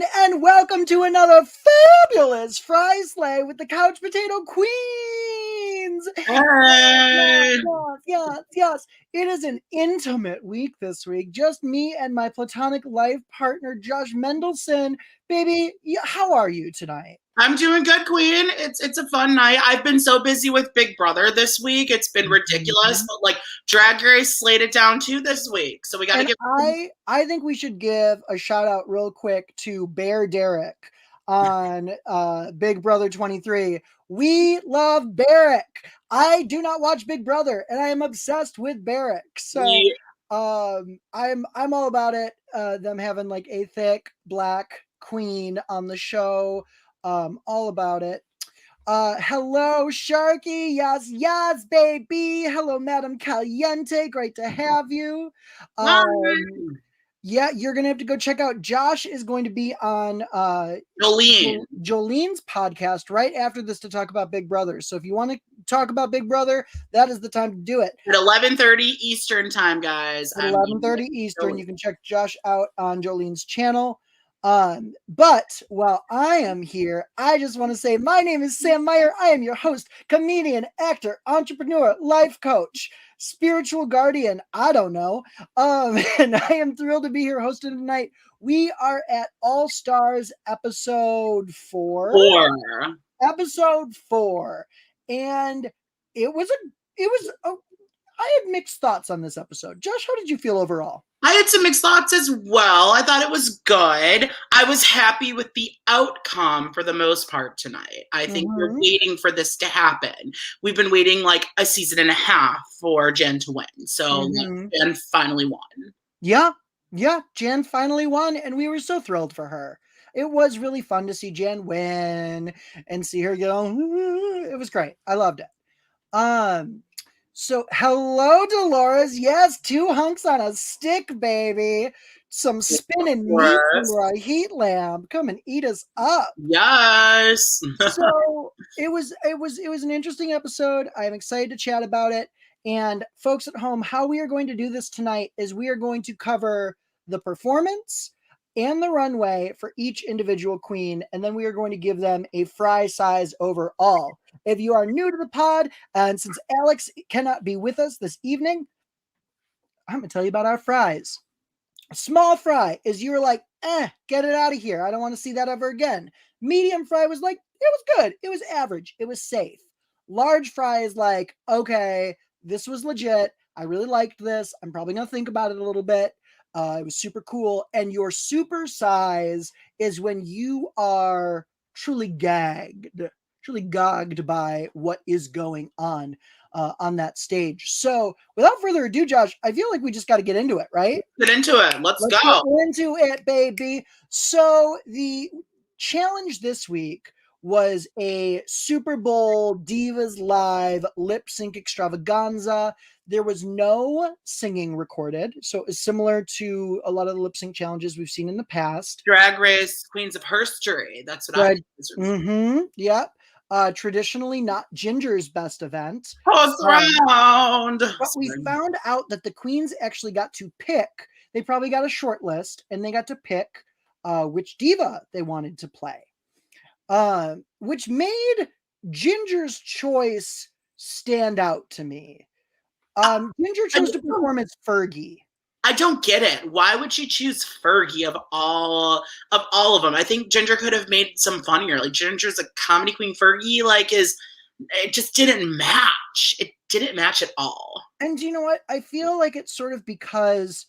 everyone, and welcome to another fabulous Fry Slay with the Couch Potato Queens. Hey. Yes. It is an intimate week this week. Just me and my platonic life partner, Josh Mendelson. Baby, how are you tonight? I'm doing good, Queen. It's a fun night. I've been so busy with Big Brother this week. It's been ridiculous. But like Drag Race slayed it down too this week. So we gotta get I think we should give a shout out real quick to Bear Derek on Big Brother 23. We love Barrick. I do not watch Big Brother, and I am obsessed with Barrick. So I'm all about it. Them having like a thick black queen on the show. All about it. Hello, Sharky. Yes, baby. Hello, Madam Caliente. Great to have you. Yeah, you're gonna have to go check out. Josh is going to be on Jolene's podcast right after this to talk about Big Brother. So if you want to talk about Big Brother, that is the time to do it. At 11:30 Eastern time, guys. At 11:30 Eastern, you can check Josh out on Jolene's channel. But while I am here, I just want to say my name is Sam Meier. I am your host, comedian, actor, entrepreneur, life coach, spiritual guardian. I don't know. And I am thrilled to be here hosting tonight. We are at All Stars episode 4. Episode 4. And I had mixed thoughts on this episode. Josh, how did you feel overall? I had some mixed thoughts as well. I thought it was good. I was happy with the outcome for the most part tonight. I think we're waiting for this to happen. We've been waiting like a season and a half for Jen to win. So Jen finally won. Yeah, Jen finally won, and we were so thrilled for her. It was really fun to see Jen win and see her go. It was great. I loved it. So, hello, Dolores. Yes, 2 hunks on a stick, baby. Some spinning meat for a heat lamp. Come and eat us up. Yes. So it was an interesting episode. I'm excited to chat about it. And folks at home, how we are going to do this tonight is we are going to cover the performance and the runway for each individual queen, and then we are going to give them a fry size overall. If you are new to the pod, and since Alex cannot be with us this evening, I'm going to tell you about our fries. A small fry is you were like, get it out of here. I don't want to see that ever again. Medium fry was like, it was good. It was average. It was safe. Large fry is like, okay, this was legit. I really liked this. I'm probably going to think about it a little bit. It was super cool. And your super size is when you are truly gagged by what is going on that stage. So without further ado, Josh, I feel like we just got to get into it, right? Get into it. Let's go. Get into it, baby. So the challenge this week was a Super Bowl Divas Live lip sync extravaganza. There was no singing recorded, so it's similar to a lot of the lip sync challenges we've seen in the past. Drag Race Queens of Herstory. That's what Yep. Traditionally not Ginger's best event. Post round. But we found out that the queens actually got to pick. They probably got a short list, and they got to pick which diva they wanted to play. Which made Ginger's choice stand out to me. Ginger chose to perform as Fergie. I don't get it. Why would she choose Fergie of all of them? I think Ginger could have made some funnier. Like Ginger's a comedy queen. Fergie it just didn't match. It didn't match at all. And you know what? I feel like it's sort of because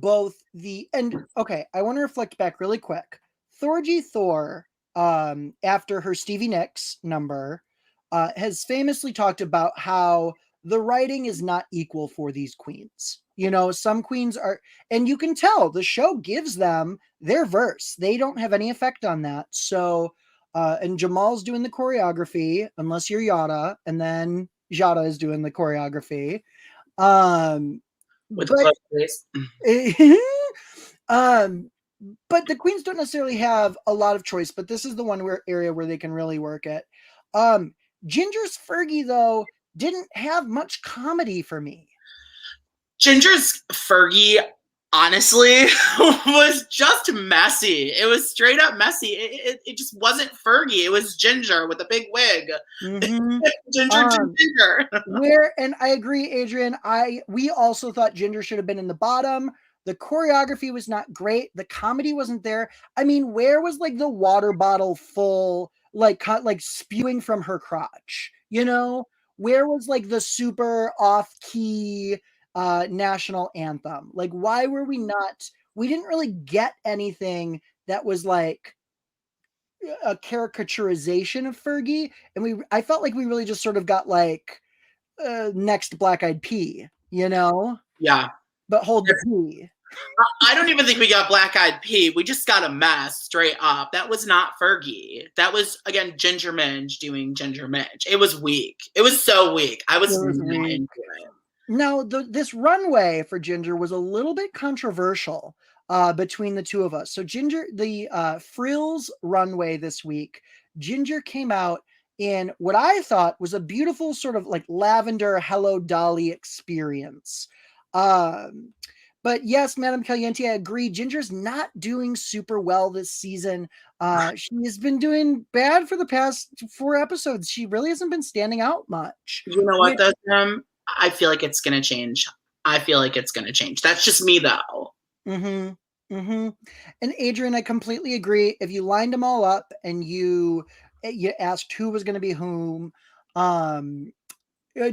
I want to reflect back really quick. Thorgy Thor, after her Stevie Nicks number, has famously talked about how the writing is not equal for these queens. You know, some queens are, and you can tell the show gives them their verse. They don't have any effect on that. So, and Jamal's doing the choreography, unless you're Yada, and then Yada is doing the choreography. With the face. But the queens don't necessarily have a lot of choice, but this is the one area where they can really work it. Ginger's Fergie, though, didn't have much comedy for me. Ginger's Fergie honestly was just messy. It was straight up messy. It just wasn't Fergie. It was Ginger with a big wig. Mm-hmm. Ginger. And I agree, Adrian. We also thought Ginger should have been in the bottom. The choreography was not great. The comedy wasn't there. I mean, where was like the water bottle full, like spewing from her crotch? You know, where was like the super off key national anthem? Like, why were we not? We didn't really get anything that was like a caricaturization of Fergie, and I felt like we really just sort of got like next Black Eyed Pea, you know? Yeah. But hold the P. I don't even think we got Black Eyed Pea. We just got a mess straight up. That was not Fergie. That was, again, Ginger Minge doing Ginger Minge. It was weak. It was so weak. I was not into it. Now, this runway for Ginger was a little bit controversial between the two of us. So Ginger, the Frills runway this week, Ginger came out in what I thought was a beautiful sort of like lavender Hello Dolly experience. But yes, Madame Caliente, I agree. Ginger's not doing super well this season. She has been doing bad for the past 4 episodes. She really hasn't been standing out much. You know what, though, Tim? I feel like it's going to change. I feel like it's going to change. That's just me, though. Mm-hmm. Mm-hmm. And Adrian, I completely agree. If you lined them all up and you asked who was going to be whom,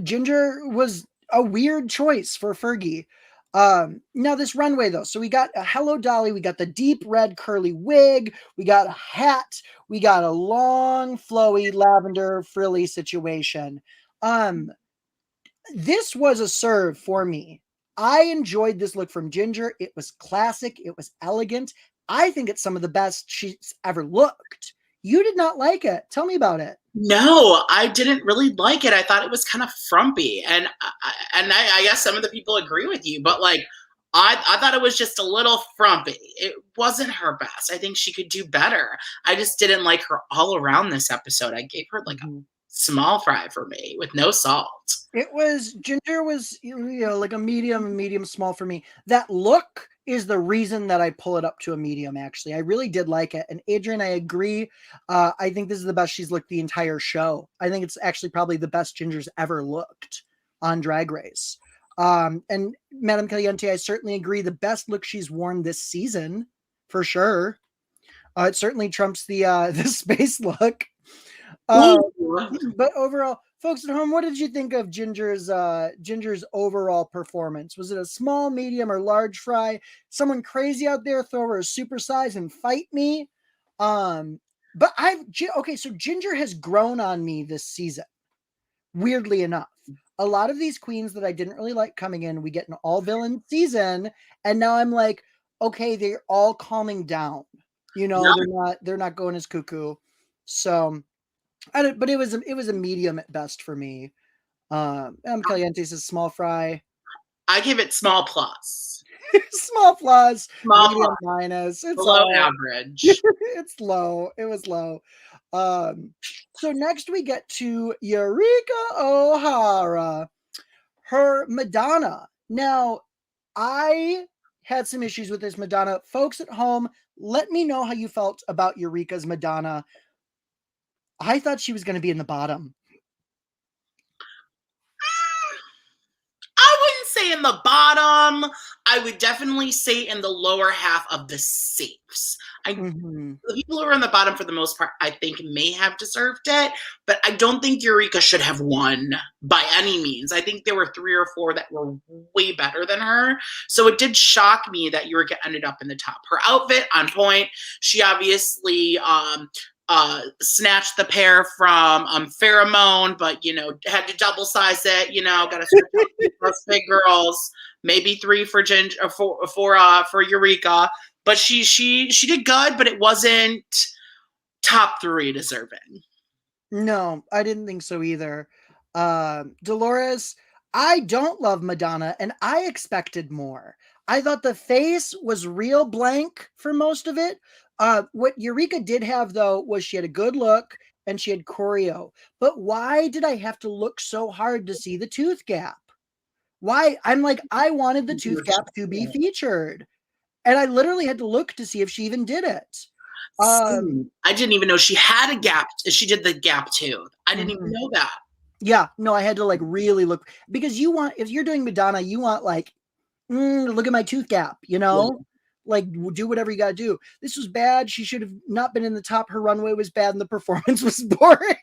Ginger was a weird choice for Fergie. Now this runway though, so we got a Hello Dolly, we got the deep red curly wig, we got a hat, we got a long flowy lavender frilly situation. This was a serve for me. I enjoyed this look from Ginger. It was classic, it was elegant. I think it's some of the best she's ever looked. You did not like it. Tell me about it. No, I didn't really like it. I thought it was kind of frumpy, and I guess some of the people agree with you, but like I thought it was just a little frumpy. It wasn't her best. I think she could do better. I just didn't like her all around this episode. I gave her like a small fry for me with no salt. Ginger was like a medium small for me. That look is the reason that I pull it up to a medium. Actually, I really did like it. And Adrian, I agree. I think this is the best she's looked the entire show. I think it's actually probably the best Ginger's ever looked on Drag Race. And Madame Caliente, I certainly agree. The best look she's worn this season, for sure. It certainly trumps the the space look. But overall, folks at home, what did you think of Ginger's overall performance? Was it a small, medium, or large fry? Someone crazy out there throw her a supersize and fight me? But so Ginger has grown on me this season. Weirdly enough, a lot of these queens that I didn't really like coming in, we get an all villain season, and now I'm like, okay, they're all calming down. You know, they're not going as cuckoo. So. But it was a medium at best for me. Caliente says small fry. I give it small plus. Small plus. Small medium plus. Minus. It's below average. It's low. It was low. So next we get to Eureka O'Hara. Her Madonna. Now, I had some issues with this Madonna. Folks at home, let me know how you felt about Eureka's Madonna. I thought she was going to be in the bottom. I wouldn't say in the bottom. I would definitely say in the lower half of the safes. The people who are in the bottom for the most part, I think may have deserved it, but I don't think Eureka should have won by any means. I think there were 3 or 4 that were way better than her. So it did shock me that Eureka ended up in the top. Her outfit on point. She obviously snatched the pair from Pheromone, but had to double size it. Got to switch out those big girls. Maybe 3 for Ginger, for Eureka. But she did good, but it wasn't top 3 deserving. No, I didn't think so either. Dolores, I don't love Madonna, and I expected more. I thought the face was real blank for most of it. What Eureka did have, though, was she had a good look and she had choreo. But why did I have to look so hard to see the tooth gap? Why? I'm like, I wanted the tooth gap to be featured. And I literally had to look to see if she even did it. I didn't even know she had a gap. She did the gap tooth. I didn't even know that. Yeah, no, I had to like really look, because you want, if you're doing Madonna, you want like, look at my tooth gap, you know? Yeah. Like, do whatever you got to do. This was bad. She should have not been in the top. Her runway was bad and the performance was boring.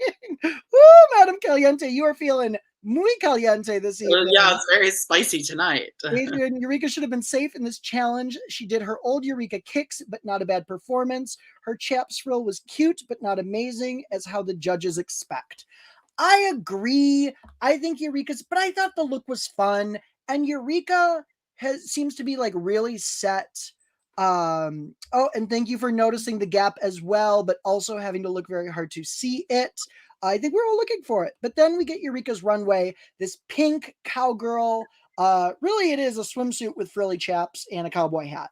Woo, Madam Caliente, you are feeling muy caliente this evening. Yeah, it's very spicy tonight. Adrian, Eureka should have been safe in this challenge. She did her old Eureka kicks, but not a bad performance. Her chaps frill was cute, but not amazing, as how the judges expect. I agree. I think Eureka's, but I thought the look was fun, and Eureka seems to be like really set. Oh, and thank you for noticing the gap as well, but also having to look very hard to see it. I think we're all looking for it. But then we get Eureka's runway, this pink cowgirl. Really, it is a swimsuit with frilly chaps and a cowboy hat.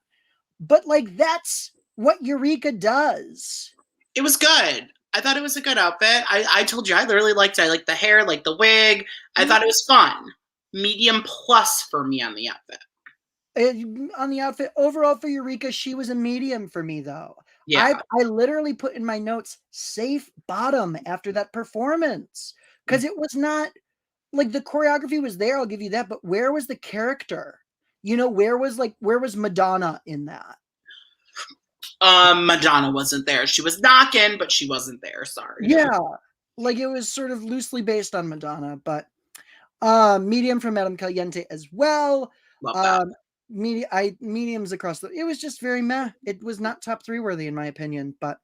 But like, that's what Eureka does. It was good. I thought it was a good outfit. I told you, I literally liked it. I liked the hair, like the wig. I thought it was fun. Medium plus for me on the outfit. On the outfit overall for Eureka, she was a medium for me though. Yeah. I literally put in my notes safe bottom after that performance, because it was not like, the choreography was there, I'll give you that, but where was the character? You know, where was Madonna in that? Madonna wasn't there. She was knocking, but she wasn't there. Sorry. Yeah, like it was sort of loosely based on Madonna, but medium from Madame Caliente as well. Love that. Mediums across it was just very meh. It was not top 3 worthy in my opinion. But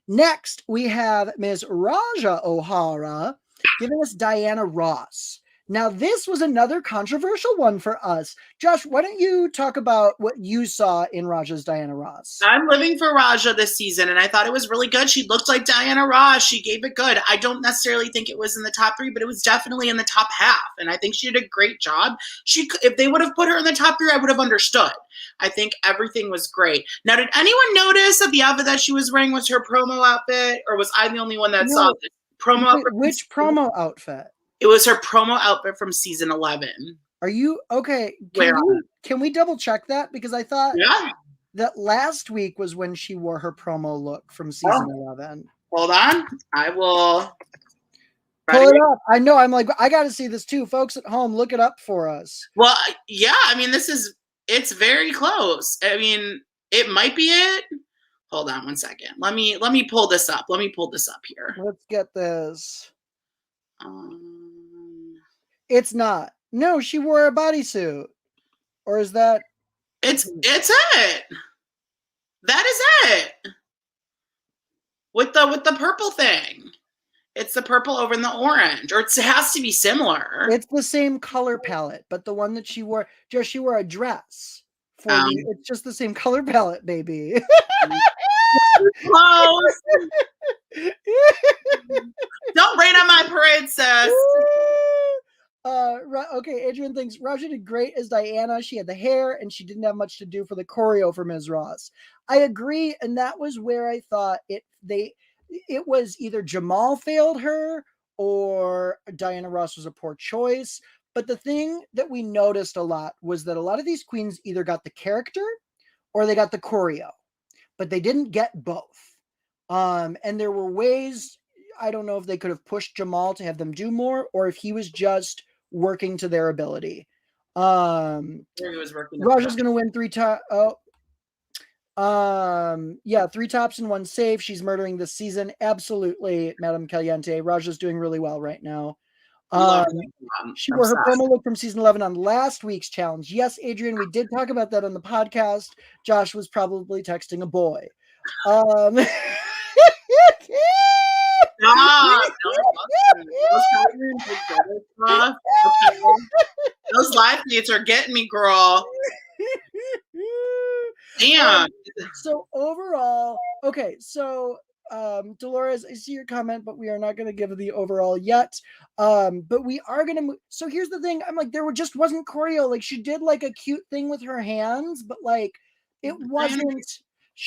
next we have Ms. Raja O'Hara giving us Diana Ross. Now, this was another controversial one for us. Josh, why don't you talk about what you saw in Raja's Diana Ross? I'm living for Raja this season, and I thought it was really good. She looked like Diana Ross. She gave it good. I don't necessarily think it was in the top 3, but it was definitely in the top half, and I think she did a great job. If they would have put her in the top 3, I would have understood. I think everything was great. Now, did anyone notice that the outfit that she was wearing was her promo outfit, or was I the only one that saw this? Which promo outfit? It was her promo outfit from season 11. Are you okay? Can we double check that? Because I thought that last week was when she wore her promo look from season 11. Hold on. I will pull it up. I know. I'm like, I got to see this too. Folks at home, look it up for us. Well, yeah. I mean, it's very close. I mean, it might be it. Hold on one second. Let me pull this up. Let me pull this up here. Let's get this. It's not. No, she wore a bodysuit. Or is that? It's it. That is it. With the purple thing. It's the purple over in the orange. Or it has to be similar. It's the same color palette, but the one that she wore, she wore a dress. It's just the same color palette, baby. Close. Don't rain on my parade, sis. Okay, Adrian thinks Raja did great as Diana. She had the hair and she didn't have much to do for the choreo for Ms. Ross. I agree, and that was where I thought it was either Jamal failed her or Diana Ross was a poor choice. But the thing that we noticed a lot was that a lot of these queens either got the character or they got the choreo, but they didn't get both. And there were ways, I don't know if they could have pushed Jamal to have them do more, or if he was just working to their ability. Raja's going to win 3 tops. Yeah, 3 tops and 1 save. She's murdering this season. Absolutely, Madame Caliente. Raja's doing really well right now. She wore her promo look from season 11 on last week's challenge. Yes, Adrian, we did talk about that on the podcast. Josh was probably texting a boy. Those live dates are getting me, girl. Damn. So overall, okay, so Dolores, I see your comment, but we are not going to give the overall yet. But we are going to so here's the thing. I'm like, just wasn't choreo. Like, she did like a cute thing with her hands, but like it wasn't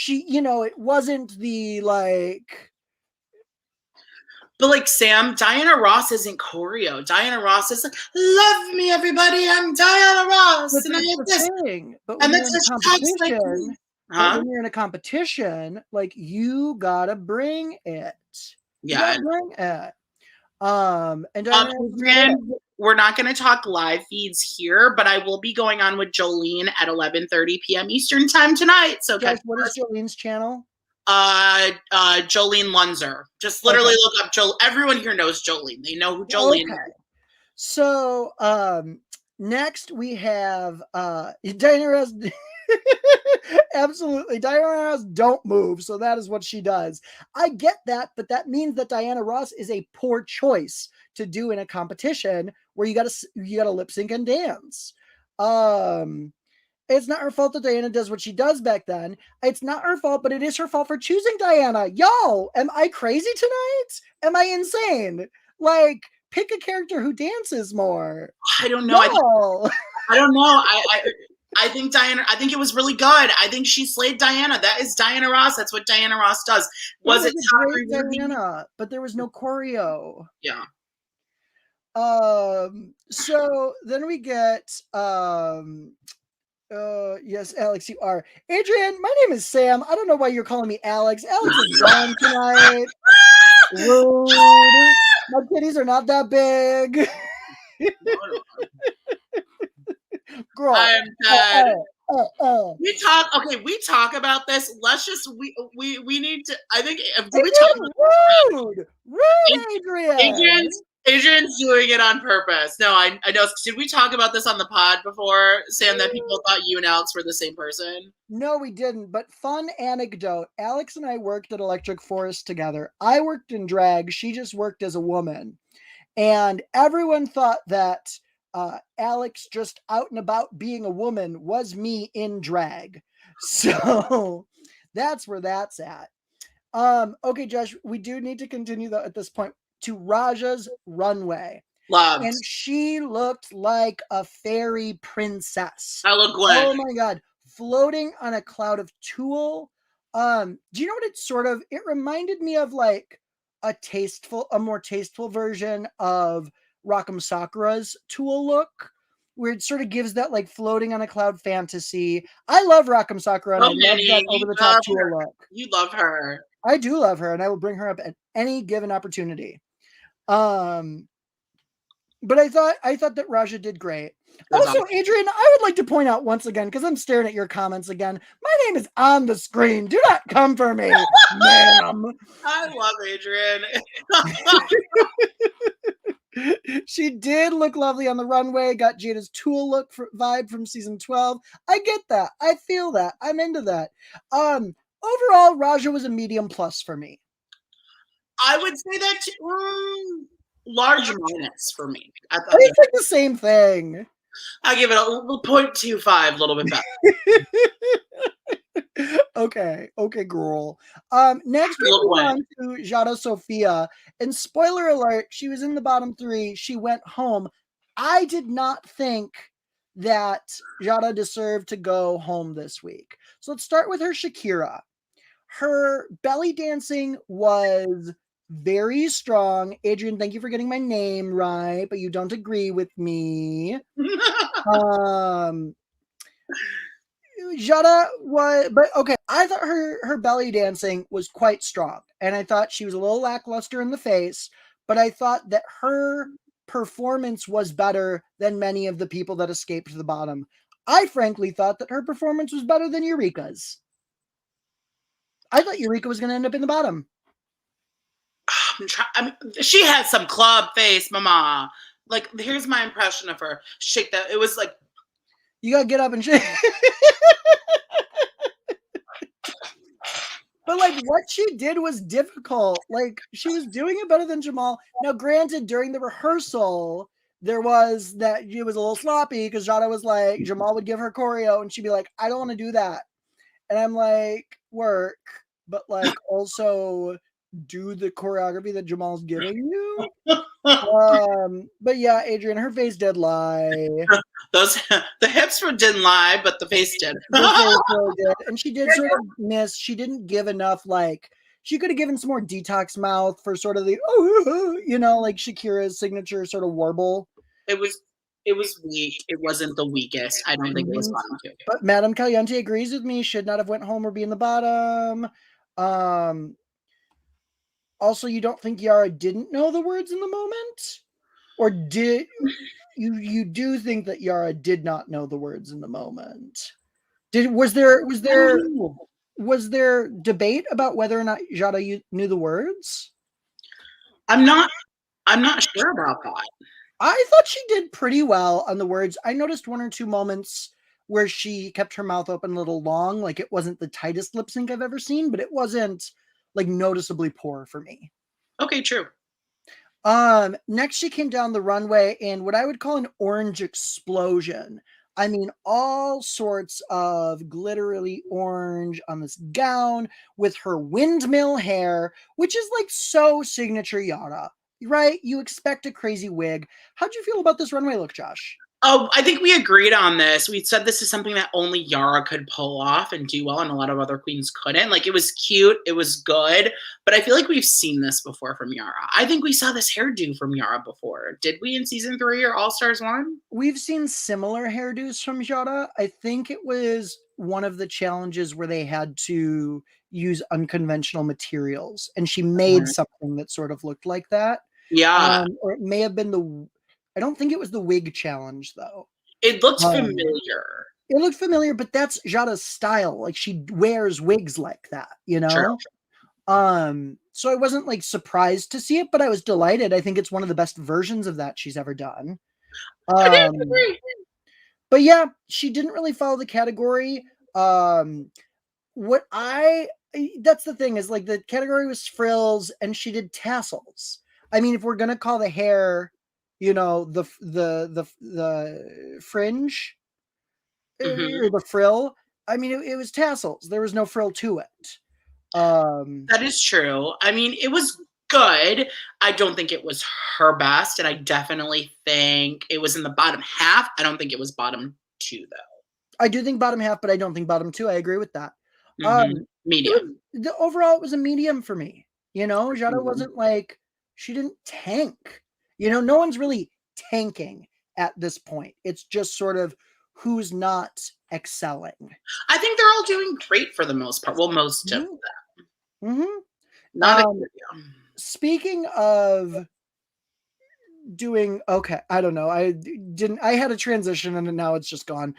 it wasn't the like But like Sam, Diana Ross isn't choreo. Diana Ross is like, love me, everybody. I'm Diana Ross. But And I that's have the this. thing. But And when then you're in a she talks like competition, me. Huh? Like you gotta bring it. You Yeah. gotta bring it. And Diana Ross is not it. And we're not going to talk live feeds here, but I will be going on with Jolene at 11:30 p.m. Eastern time tonight. So Josh, what is Jolene's channel? Jolene Lunzer. Just literally look up Jolene. Everyone here knows Jolene. They know who Jolene is. So next we have Diana Ross. Absolutely, Diana Ross don't move, so that is what she does. I get that, but that means that Diana Ross is a poor choice to do in a competition where you gotta lip sync and dance. It's not her fault that Diana does what she does back then. It's not her fault, but it is her fault for choosing Diana. Y'all, am I crazy tonight? Am I insane? Like, pick a character who dances more. I don't know. I don't know. I think it was really good. I think she slayed Diana. That is Diana Ross. That's what Diana Ross does. Was it great Diana? But there was no choreo. Yeah. So then we get yes, Alex, you are. Adrian, my name is Sam. I don't know why you're calling me Alex. Alex is gone tonight. Rude. My titties are not that big. Girl. I'm dead. We talk about this. Let's just we need to. I think rude, Adrian. Adrian's doing it on purpose. No, I know. Did we talk about this on the pod before, Sam? That people thought you and Alex were the same person. No, we didn't. But fun anecdote: Alex and I worked at Electric Forest together. I worked in drag. She just worked as a woman, and everyone thought that Alex just out and about being a woman was me in drag. So that's where that's at. Okay, Josh, we do need to continue though at this point to Raja's runway. Loved. And she looked like a fairy princess. I look like. Oh my god, floating on a cloud of tulle. Do you know what it reminded me of, like a more tasteful version of Rock'em Sakura's tulle look, where it sort of gives that like floating on a cloud fantasy. I love Rock'em Sakura, and I love that over the top tulle look. You love her. I do love her, and I will bring her up at any given opportunity. But I thought that Raja did great. Also, Adrian, I would like to point out once again, because I'm staring at your comments again, my name is on the screen. Do not come for me, ma'am. I love Adrian. She did look lovely on the runway, got Jada's tulle look vibe from season 12. I get that. I feel that. I'm into that. Overall, Raja was a medium plus for me. I would say that large minus for me. I think it's like the same thing. I give it a 0.25, a little bit better. Okay, girl. Next we move on to Jada Sophia. And spoiler alert, she was in the bottom 3. She went home. I did not think that Jada deserved to go home this week. So let's start with her Shakira. Her belly dancing was very strong. Adrian, thank you for getting my name right, but you don't agree with me. Jada was, but okay, I thought her belly dancing was quite strong, and I thought she was a little lackluster in the face, but I thought that her performance was better than many of the people that escaped to the bottom. I frankly thought that her performance was better than Eureka's. I thought Eureka was going to end up in the bottom. She had some club face, mama. Like, here's my impression of her. Shake that. It was like, you got to get up and shake. But like what she did was difficult. Like she was doing it better than Jamal. Now, granted, during the rehearsal, there was that it was a little sloppy because Jada was like, Jamal would give her choreo and she'd be like, I don't want to do that. And I'm like, work, but like also do the choreography that Jamal's giving you. But yeah, Adrian, her face did lie. The hips didn't lie, but the face did. The face really did. And she did sort of miss. She didn't give enough, like, she could have given some more detox mouth for sort of the like Shakira's signature sort of warble. It was weak. It wasn't the weakest. I don't think it was bottom 2. But Madame Caliente agrees with me. Should not have went home or be in the bottom. Also, you don't think Yara didn't know the words in the moment? Or did you do think that Yara did not know the words in the moment? Was there debate about whether or not Jada knew the words? I'm not sure about that. I thought she did pretty well on the words. I noticed one or two moments where she kept her mouth open a little long, like it wasn't the tightest lip sync I've ever seen, but it wasn't like noticeably poor for me. Okay, true. Next she came down the runway in what I would call an orange explosion. I mean, all sorts of glittery orange on this gown with her windmill hair, which is like so signature Yara, right? You expect a crazy wig. How'd you feel about this runway look, Josh? Oh, I think we agreed on this. We said this is something that only Yara could pull off and do well, and a lot of other queens couldn't. Like, it was cute, it was good, but I feel like we've seen this before from Yara. I think we saw this hairdo from Yara before. Did we in season 3 or All Stars 1? We've seen similar hairdos from Yara. I think it was one of the challenges where they had to use unconventional materials, and she made something that sort of looked like that. Yeah. Or it may have been I don't think it was the wig challenge, though. It looks familiar. It looked familiar, but that's Jada's style. Like, she wears wigs like that, you know? True. So I wasn't, like, surprised to see it, but I was delighted. I think it's one of the best versions of that she's ever done. I agree. But yeah, she didn't really follow the category. That's the thing, is, like, the category was frills, and she did tassels. I mean, if we're gonna call the hair, you know, the fringe or the frill, I mean, it was tassels. There was no frill to it. That is true. I mean, it was good. I don't think it was her best, and I definitely think it was in the bottom half. I don't think it was bottom 2, though. I do think bottom half, but I don't think bottom 2. I agree with that. Medium. Overall, it was a medium for me. You know, Jada wasn't like, she didn't tank. You know, no one's really tanking at this point. It's just sort of who's not excelling. I think they're all doing great for the most part. Well, most of them. Not speaking of doing okay, I don't know. I had a transition and now it's just gone.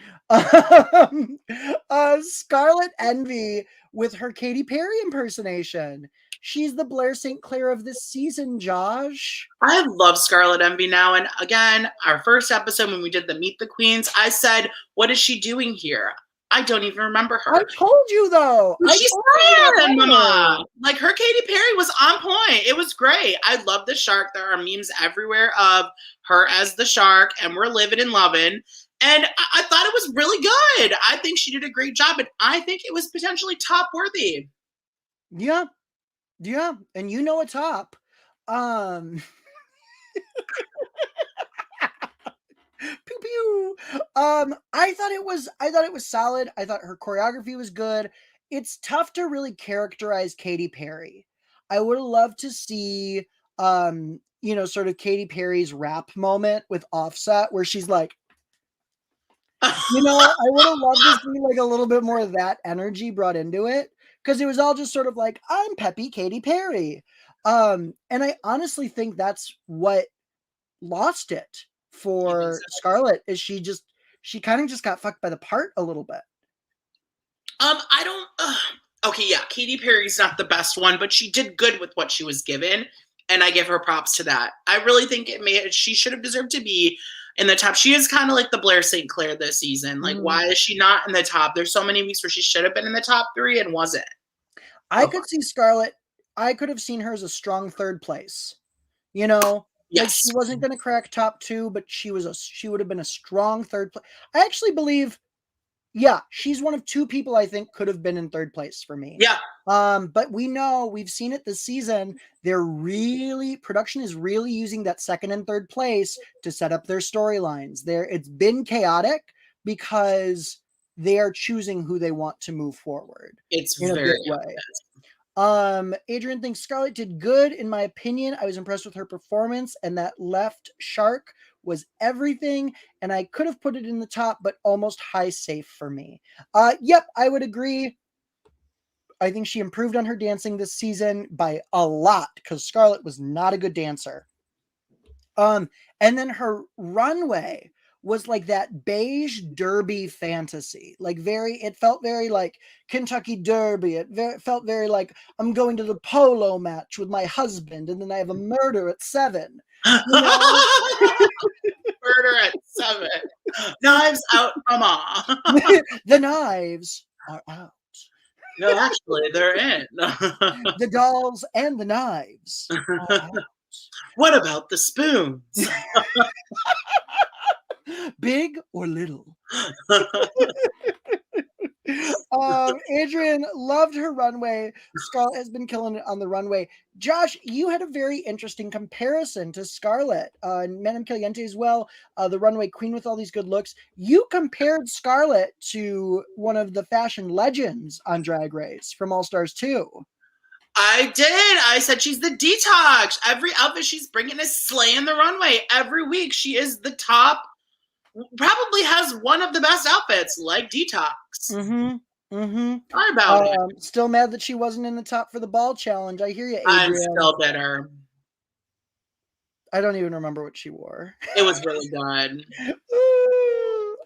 Scarlet Envy with her Katy Perry impersonation. She's the Blair St. Clair of this season, Josh. I love Scarlet Envy now. And again, our first episode when we did the Meet the Queens, I said, what is she doing here? I don't even remember her. I told you, though. She's saying, Mama. Like, her Katy Perry was on point. It was great. I love the shark. There are memes everywhere of her as the shark, and we're living and loving. And I thought it was really good. I think she did a great job, and I think it was potentially top worthy. Yeah. Yeah, and you know a top. Pew pew. I thought it was solid. I thought her choreography was good. It's tough to really characterize Katy Perry. I would have loved to see sort of Katy Perry's rap moment with Offset where she's like, I would have loved to see like a little bit more of that energy brought into it. Because it was all just sort of like, I'm peppy Katy Perry. And I honestly think that's what lost it for Scarlett, is she kind of just got fucked by the part a little bit. Okay, yeah, Katy Perry's not the best one, but she did good with what she was given, and I give her props to that. I really think she should have deserved to be in the top. She is kind of like the Blair St. Clair this season. Like, why is she not in the top? There's so many weeks where she should have been in the top 3 and wasn't. I could see Scarlett. I could have seen her as a strong third place. Yes. Like she wasn't going to crack top 2, but she would have been a strong third place. I actually believe, she's one of 2 people I think could have been in third place for me. Yeah. But we've seen it this season. Production is really using that second and third place to set up their storylines. It's been chaotic because they are choosing who they want to move forward. It's very way. Adrian thinks Scarlett did good. In my opinion, I was impressed with her performance, and that left shark was everything. And I could have put it in the top, but almost high safe for me. Yep, I would agree. I think she improved on her dancing this season by a lot because Scarlett was not a good dancer. And then her runway was like that beige derby fantasy, like it felt very like Kentucky Derby. It felt very like I'm going to the polo match with my husband, and then I have a murder at 7. You know? Murder at 7. Knives out, mama. The knives are out. No, actually, they're in. The dolls and the knives are out. What about the spoons? Big or little? Adrian loved her runway. Scarlett has been killing it on the runway. Josh, you had a very interesting comparison to Scarlett. Madame Caliente as well, the runway queen with all these good looks. You compared Scarlett to one of the fashion legends on Drag Race from All Stars 2. I did. I said she's the detox. Every outfit she's bringing is slaying the runway. Every week she is the top. Probably has one of the best outfits, like Detox. Sorry about it. Still mad that she wasn't in the top for the ball challenge. I hear you, Adrian. I'm still bitter. I don't even remember what she wore. It was really good.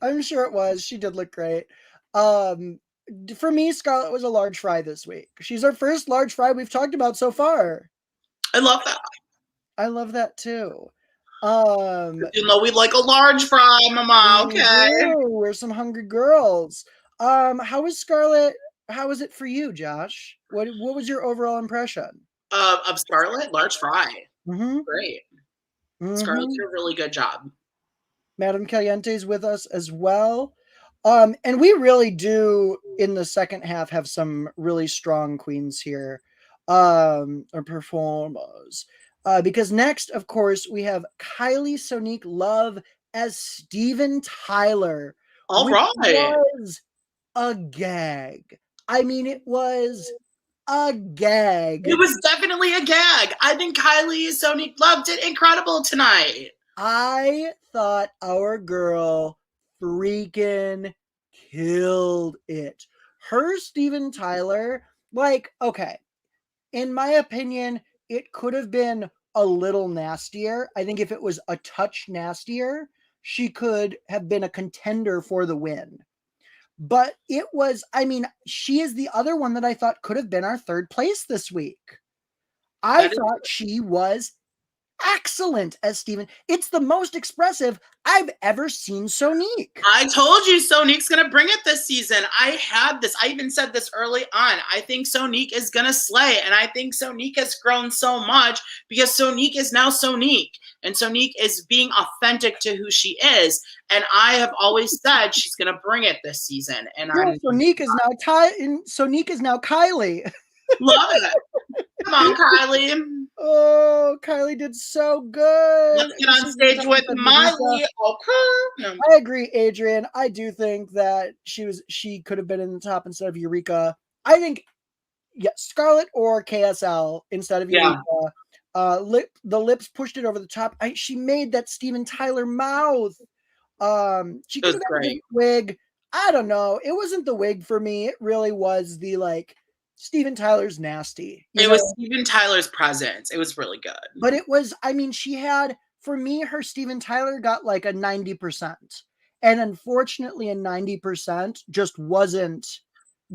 I'm sure it was. She did look great. For me, Scarlett was a large fry this week. She's our first large fry we've talked about so far. I love that. I love that too. You know, we like a large fry, mama. Okay. We're some hungry girls. How was Scarlett? How was it for you, Josh? What was your overall impression? Of Scarlett? Large fry. Mm-hmm. Great. Mm-hmm. Scarlett did a really good job. Madame Caliente's with us as well. And we really do in the second half have some really strong queens here, or performers. Because next, of course, we have Kylie Sonique Love as Steven Tyler. All right. Was a gag. I mean, it was a gag. It was definitely a gag. I think Kylie Sonique Love did incredible tonight. I thought our girl freaking killed it. Her Steven Tyler, like, okay, in my opinion, it could have been a little nastier. I think if it was a touch nastier, she could have been a contender for the win. But it was, I mean, she is the other one that I thought could have been our third place this week. I thought she was excellent as Steven. It's the most expressive I've ever seen Sonique. I told you Sonique's going to bring it this season. I even said this early on. I think Sonique is going to slay. And I think Sonique has grown so much because Sonique is now Sonique. And Sonique is being authentic to who she is. And I have always said she's going to bring it this season. And Sonique is now Kylie. Love it. Come on, Kylie. Oh, Kylie did so good. Let's get on stage with Miley. Okay. No. I agree, Adrian. I do think that she could have been in the top instead of Eureka. I think, Scarlett or KSL instead of Eureka. The lips pushed it over the top. She made that Steven Tyler mouth. She could have got a wig. I don't know. It wasn't the wig for me. It really was the Steven Tyler's nasty. It was Steven Tyler's presence. It was really good. But it was, I mean, she had, for me, her Steven Tyler got like a 90%. And unfortunately, a 90% just wasn't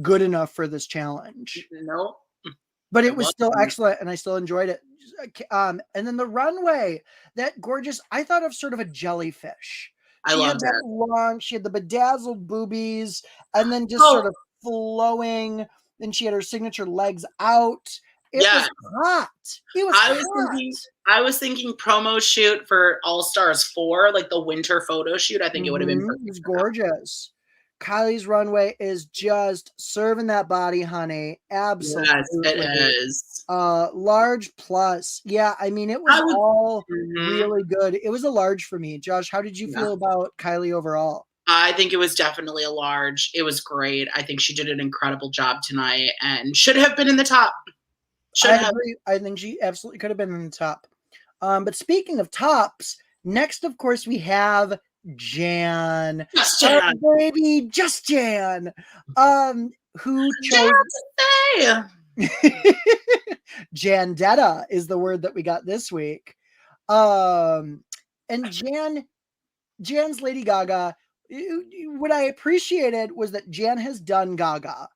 good enough for this challenge. Nope. But it was still excellent, and I still enjoyed it. And then the runway, that gorgeous, I thought of sort of a jellyfish. I loved it. She had the bedazzled boobies, and then just sort of flowing. Then she had her signature legs out. It was hot. It was I was thinking promo shoot for All Stars 4, like the winter photo shoot. I think it would have been perfect. It was gorgeous. Kylie's runway is just serving that body, honey. Absolutely. Yes, it is. Large plus. Yeah, I mean, it was all really good. It was a large for me. Josh, how did you feel about Kylie overall? I think it was definitely a large. It was great. I think she did an incredible job tonight and should have been in the top. I agree. I think she absolutely could have been in the top. But speaking of tops, next, of course, we have Jan. Just Jan. Baby, just Jan. Who chose... Jandetta is the word that we got this week. And Jan's Lady Gaga. What I appreciated was that Jan has done Gaga.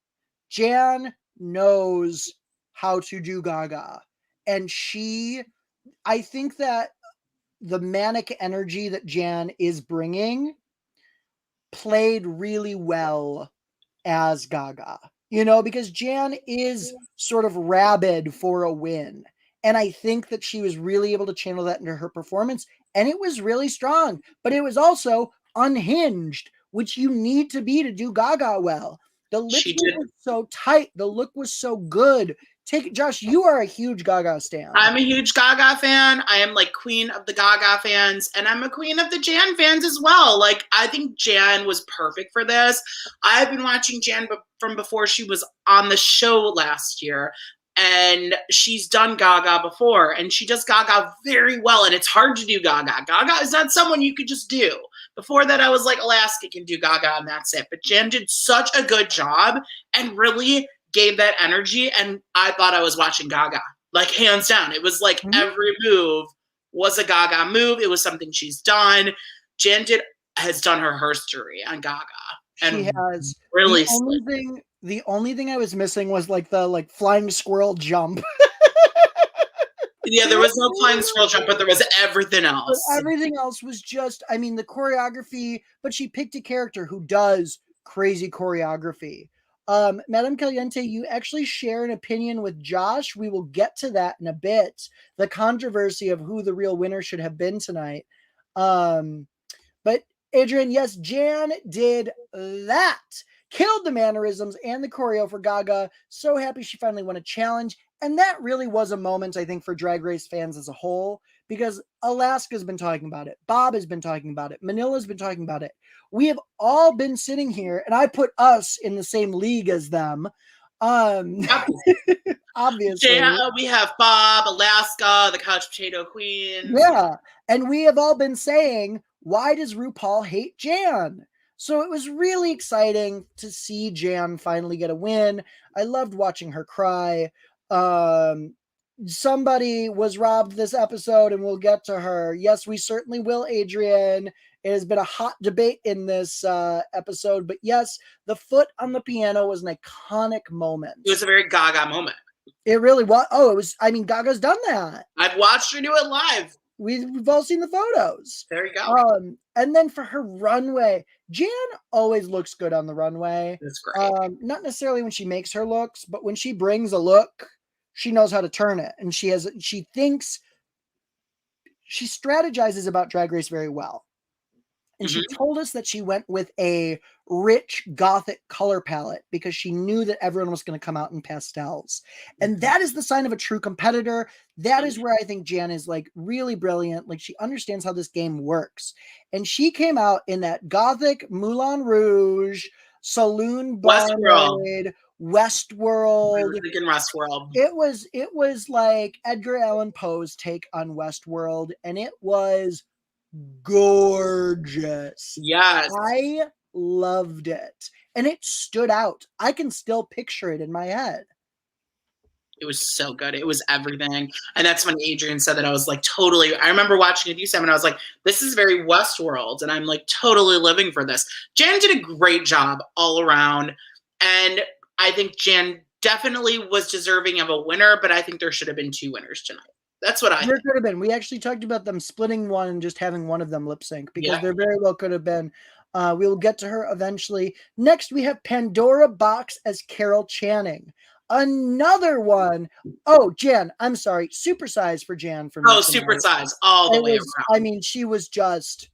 Jan knows how to do Gaga. And I think that the manic energy that Jan is bringing played really well as Gaga. Because Jan is sort of rabid for a win. And I think that she was really able to channel that into her performance. And it was really strong. But it was also unhinged, which you need to be to do Gaga well. The lip was so tight. The look was so good. Josh, you are a huge Gaga stan. I'm a huge Gaga fan. I am like queen of the Gaga fans, and I'm a queen of the Jan fans as well. Like, I think Jan was perfect for this. I've been watching Jan from before she was on the show last year, and she's done Gaga before, and she does Gaga very well, and it's hard to do Gaga. Gaga is not someone you could just do. Before that, I was like, Alaska can do Gaga, and that's it. But Jan did such a good job and really gave that energy, and I thought I was watching Gaga, like hands down. It was like every move was a Gaga move. It was something she's done. Jan has done her history on Gaga. And she has. Really. The only thing I was missing was like the flying squirrel jump. Yeah, there was no flying squirrel jump, but there was everything else. But everything else was just, the choreography, but she picked a character who does crazy choreography. Madame Caliente, you actually share an opinion with Josh. We will get to that in a bit. The controversy of who the real winner should have been tonight. But Adrian, yes, Jan did that. Killed the mannerisms and the choreo for Gaga. So happy she finally won a challenge. And that really was a moment, I think, for Drag Race fans as a whole, because Alaska's been talking about it. Bob has been talking about it. Manila's been talking about it. We have all been sitting here, and I put us in the same league as them. Obviously. Yeah, we have Bob, Alaska, the Couch Potato Queen. Yeah, and we have all been saying, why does RuPaul hate Jan? So it was really exciting to see Jan finally get a win. I loved watching her cry. Somebody was robbed this episode, and we'll get to her. Yes, we certainly will, Adrian. It has been a hot debate in this episode, but yes, the foot on the piano was an iconic moment. It was a very Gaga moment. It really was. Oh, it was. Gaga's done that. I've watched her do it live. We've all seen the photos. There you go. And then for her runway, Jan always looks good on the runway. That's great. Not necessarily when she makes her looks, but when she brings a look, she knows how to turn it, and she strategizes about Drag Race very well. And she told us that she went with a rich gothic color palette because she knew that everyone was going to come out in pastels. And that is the sign of a true competitor. That is where I think Jan is like really brilliant. Like, she understands how this game works. And she came out in that gothic Moulin Rouge, Saloon Barmaid, Westworld. It was like Edgar Allan Poe's take on Westworld, and it was gorgeous. Yes. I loved it. And it stood out. I can still picture it in my head. It was so good. It was everything. And that's when Adrian said that. I was like, totally. I remember watching it with you, Sam, and I was like, this is very Westworld. And I'm like totally living for this. Jan did a great job all around. And I think Jan definitely was deserving of a winner, but I think there should have been 2 winners tonight. That's what I think. There could have been. We actually talked about them splitting one and just having one of them lip sync, because there very well could have been. We will get to her eventually. Next, we have Pandora Box as Carol Channing. Another one. Oh, Jan, I'm sorry. Supersize for Jan for me. Oh, supersize all the way around. She was just,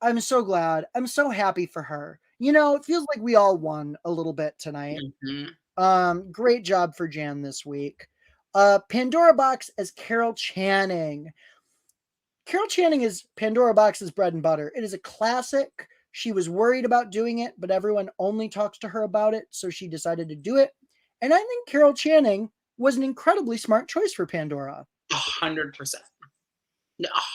I'm so glad. I'm so happy for her. It feels like we all won a little bit tonight. Great job for Jan this week. Pandora Box as Carol Channing. Carol Channing is Pandora Box's bread and butter. It is a classic. She was worried about doing it, but everyone only talks to her about it, so she decided to do it. And I think Carol Channing was an incredibly smart choice for Pandora. 100%.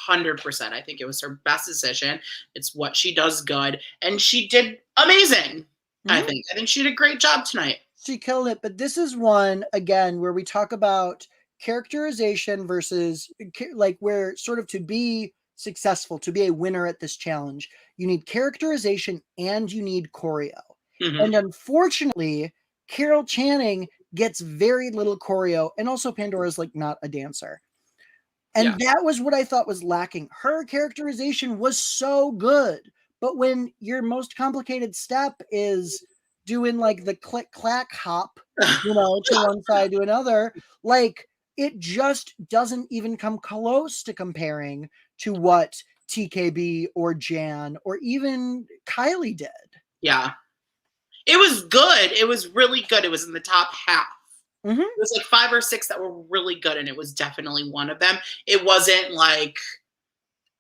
100%. I think it was her best decision. It's what she does good, and she did amazing. I think she did a great job tonight. She killed it. But this is one again where we talk about characterization versus like where sort of to be successful, to be a winner at this challenge, you need characterization and you need choreo. And unfortunately, Carol Channing gets very little choreo, and also Pandora's like not a dancer. And that was what I thought was lacking. Her characterization was so good, but when your most complicated step is doing like the click clack hop, you know, to one side to another, like it just doesn't even come close to comparing to what TKB or Jan or even Kylie did. Yeah. It was good. It was really good. It was in the top half. It was like 5 or 6 that were really good, and it was definitely one of them. It wasn't like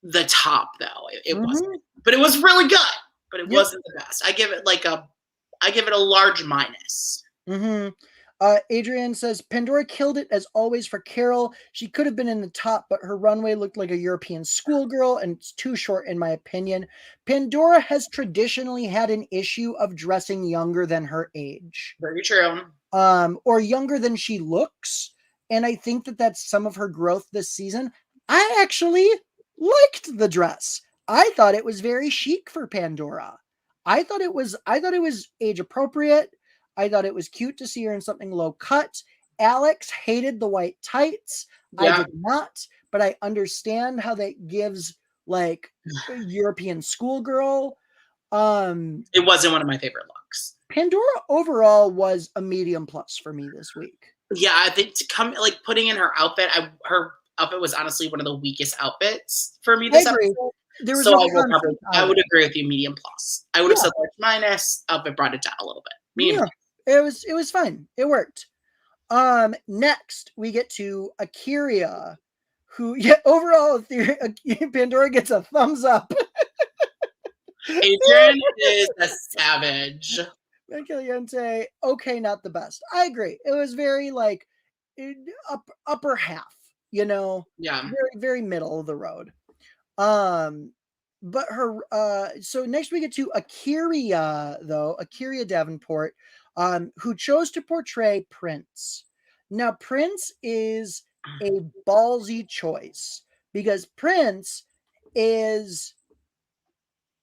the top though. It wasn't, but it was really good. But it wasn't the best. I give it a large minus. Adrienne says Pandora killed it as always for Carol. She could have been in the top, but her runway looked like a European schoolgirl, and it's too short in my opinion. Pandora has traditionally had an issue of dressing younger than her age. Very true. Or younger than she looks. And I think that that's some of her growth this season. I actually liked the dress. I thought it was very chic for Pandora. I thought it was age appropriate. I thought it was cute to see her in something low cut. Alex hated the white tights. I did not, but I understand how that gives like European schoolgirl. It wasn't one of my favorite looks. Pandora overall was a medium plus for me this week. Yeah, I think putting in her outfit, her outfit was honestly one of the weakest outfits for me this episode. There was I would agree with you, medium plus. I would have said large minus. Outfit brought it down a little bit. Medium. It was fine. It worked. Next we get to Akira, who overall Pandora gets a thumbs up. Adrienne is a savage. Caliente, okay, not the best. I agree. It was very like upper half, you know. Yeah. Very, very middle of the road. But her so next we get to Akira Davenport, who chose to portray Prince. Now, Prince is a ballsy choice because Prince is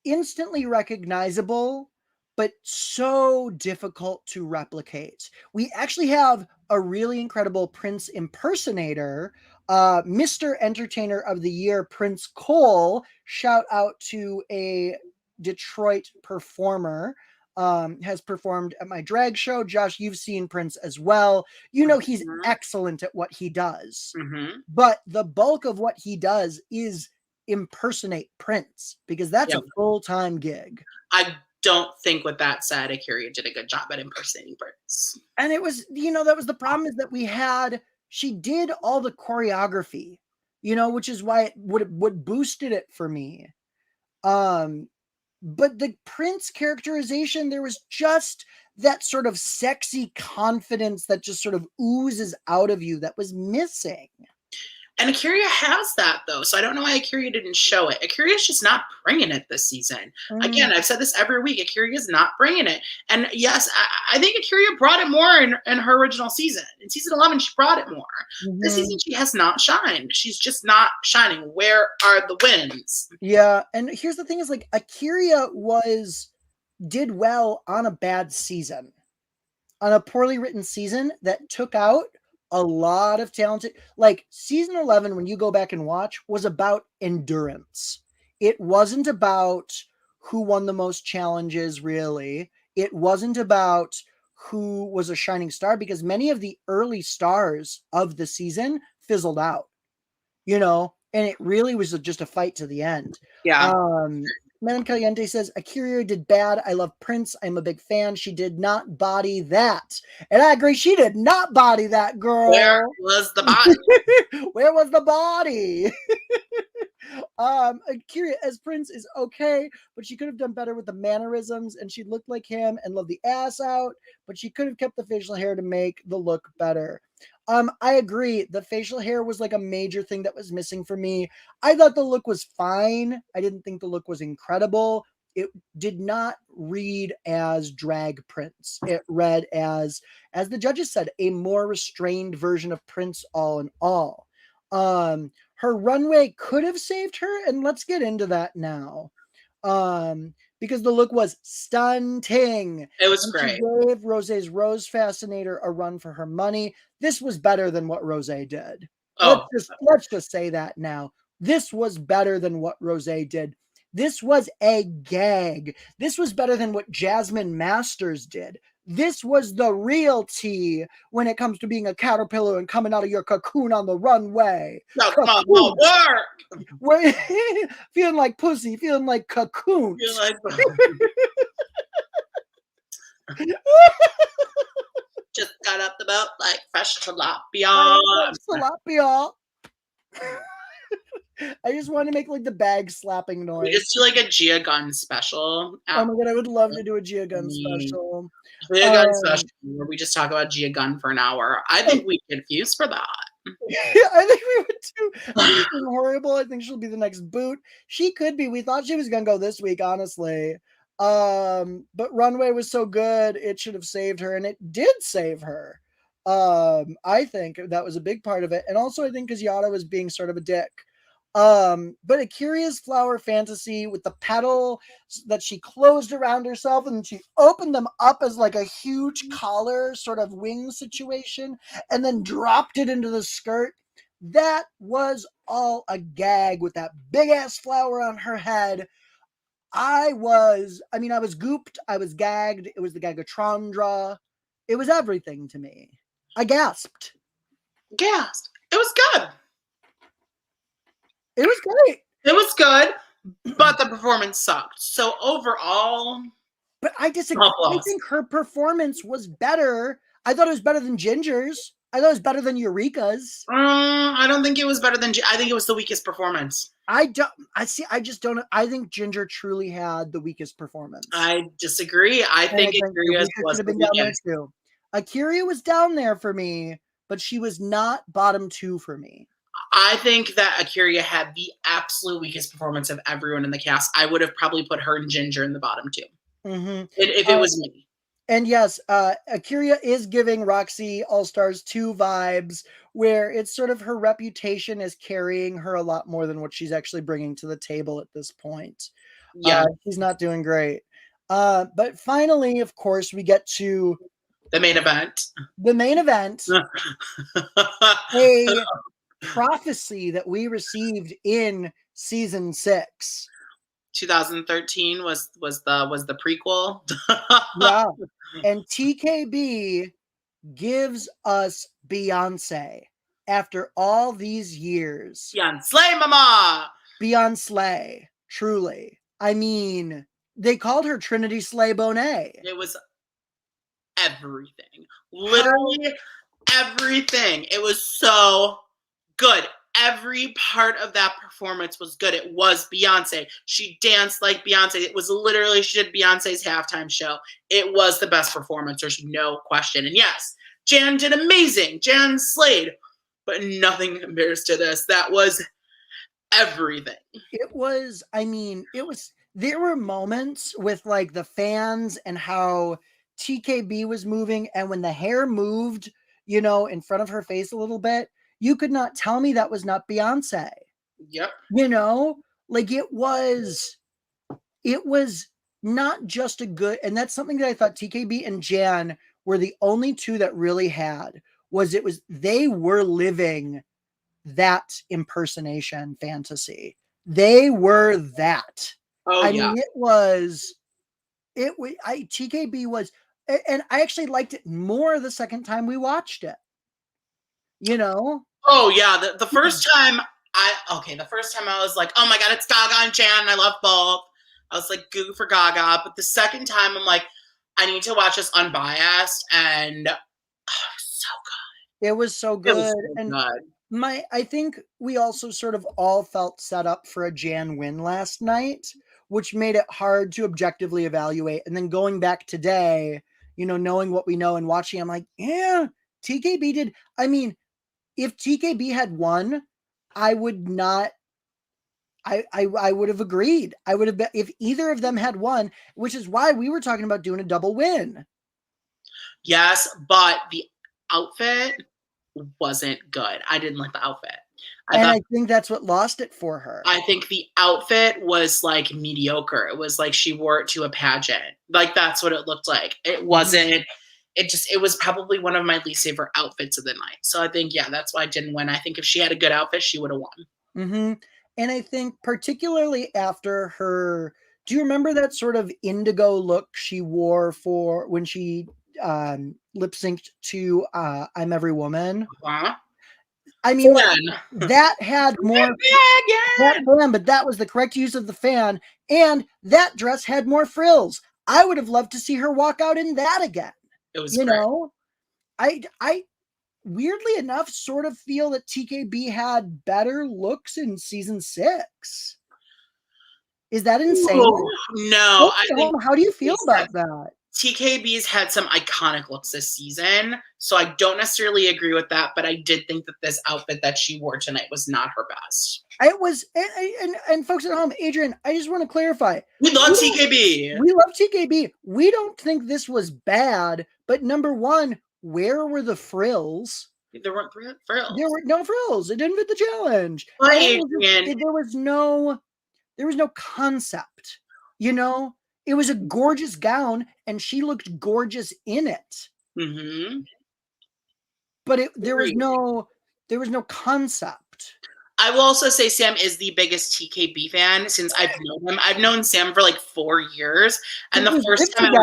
instantly recognizable, but so difficult to replicate. We actually have a really incredible Prince impersonator, Mr. Entertainer of the Year, Prince Cole. Shout out to a Detroit performer. Has performed at my drag show. Josh, you've seen Prince as well. You know he's excellent at what he does. But the bulk of what he does is impersonate Prince, because that's a full-time gig. I don't think, with that said, Akira did a good job at impersonating Prince. And it was, that was the problem, is that she did all the choreography, which is why what boosted it for me. But the Prince characterization, there was just that sort of sexy confidence that just sort of oozes out of you that was missing. And Akira has that, though. So I don't know why Akira didn't show it. Akira's just not bringing it this season. Again, I've said this every week. Akira is not bringing it. And yes, I think Akira brought it more in her original season. In season 11, she brought it more. This season, she has not shined. She's just not shining. Where are the wins? Yeah. And here's the thing is, like, Akira did well on a bad season. On a poorly written season that took out a lot of talented, like season 11, when you go back and watch, was about endurance. It wasn't about who won the most challenges, really. It wasn't about who was a shining star, because many of the early stars of the season fizzled out, and it really was just a fight to the end. Yeah. Madame Caliente says, Akira did bad. I love Prince. I'm a big fan. She did not body that. And I agree. She did not body that, girl. Where was the body? Where was the body? Kyria as Prince is okay, but she could have done better with the mannerisms, and she looked like him and loved the ass out, but she could have kept the facial hair to make the look better. I agree. The facial hair was like a major thing that was missing for me. I thought the look was fine. I didn't think the look was incredible. It did not read as drag Prince. It read as the judges said, a more restrained version of Prince all in all. Her runway could have saved her, and let's get into that now. Because the look was stunning. It was and great. She gave Rosé's Rose Fascinator a run for her money. This was better than what Rosé did. Let's just say that now. This was better than what Rosé did. This was a gag. This was better than what Jasmine Masters did. This was the real tea when it comes to being a caterpillar and coming out of your cocoon on the runway. No, come on, work. Feeling like pussy, feeling like cocoon. Just got up the boat like fresh tilapia. Tilapia. I just want to make like the bag slapping noise. We just do like a Gia Gunn special. Oh my god, I would love to do a Gia Gunn special. Gia Gunn special where we just talk about Gia Gunn for an hour. I think we could fuse for that. Yeah, I think we would too. She's been horrible. I think she'll be the next boot. She could be. We thought she was gonna go this week, honestly. But Runway was so good, it should have saved her, and it did save her. I think that was a big part of it. And also I think because Yada was being sort of a dick. But a curious flower fantasy with the petal that she closed around herself and she opened them up as like a huge collar sort of wing situation and then dropped it into the skirt. That was all a gag with that big ass flower on her head. I was gooped. I was gagged. It was the Gagatron. It was everything to me. I gasped. It was good. It was great. It was good, but the performance sucked. So overall... But I disagree. I think her performance was better. I thought it was better than Ginger's. I thought it was better than Eureka's. I don't think it was better than... I think it was the weakest performance. I think Ginger truly had the weakest performance. I disagree. I think Akira was the weakest. Too. Akira was down there for me, but she was not bottom two for me. I think that Akira had the absolute weakest performance of everyone in the cast. I would have probably put her and Ginger in the bottom two. Mm-hmm. If it was me. And yes, Akira is giving Roxy All-Stars 2 vibes, where it's sort of her reputation is carrying her a lot more than what she's actually bringing to the table at this point. Yeah. She's not doing great. But finally, of course, we get to the main event. The main event. A prophecy that we received in season 6. 2013 was the prequel. Yeah. And TKB gives us Beyonce after all these years. Beyonce, mama. Beyonce, truly. I mean, they called her Trinity Slay Bonet. It was everything. Literally everything. It was so good. Every part of that performance was good. It was Beyonce. She danced like Beyonce. It was literally, she did Beyonce's halftime show. It was the best performance. There's no question. And yes, Jan did amazing. Jan slayed. But nothing compares to this. That was everything. There were moments with like the fans and how TKB was moving. And when the hair moved, in front of her face a little bit, you could not tell me that was not Beyonce. Yep. Like it was not just a good, and that's something that I thought TKB and Jan were the only two that really had, they were living that impersonation fantasy. They were that. Oh, yeah. TKB was, and I actually liked it more the second time we watched it. Oh yeah, the first time the first time I was like, oh my god, it's Gaga and Jan, I love both. I was like, goo for Gaga. But the second time I'm like, I need to watch this unbiased, and so good. It was so good. Good. I think we also sort of all felt set up for a Jan win last night, which made it hard to objectively evaluate. And then going back today, knowing what we know and watching, I'm like, yeah, TKB did. I mean, if TKB had won, I would not. I would have agreed. I would have been, if either of them had won, which is why we were talking about doing a double win. Yes, but the outfit wasn't good. I didn't like the outfit. I think that's what lost it for her. I think the outfit was like mediocre. It was like she wore it to a pageant. Like that's what it looked like. It wasn't. It was probably one of my least favorite outfits of the night. So I think, yeah, that's why I didn't win. I think if she had a good outfit, she would have won. Mm-hmm. And I think particularly after her, do you remember that sort of indigo look she wore for when she lip synced to I'm Every Woman? Uh-huh. I mean, that had more, but that was the correct use of the fan. And that dress had more frills. I would have loved to see her walk out in that again. It was great. I weirdly enough sort of feel that TKB had better looks in season 6. Is that insane? Ooh, no. How do you feel about that? TKB's had some iconic looks this season, so I don't necessarily agree with that, but I did think that this outfit that she wore tonight was not her best. It was, and folks at home, Adrian, I just want to clarify. We love TKB. We love TKB. We don't think this was bad, but number one, where were the frills? There weren't frills. There were no frills. It didn't fit the challenge. But Adrian, there was no concept. It was a gorgeous gown, and she looked gorgeous in it. Mm-hmm. But there was no concept. I will also say Sam is the biggest TKB fan since I've known him. I've known Sam for like 4 years. And the first time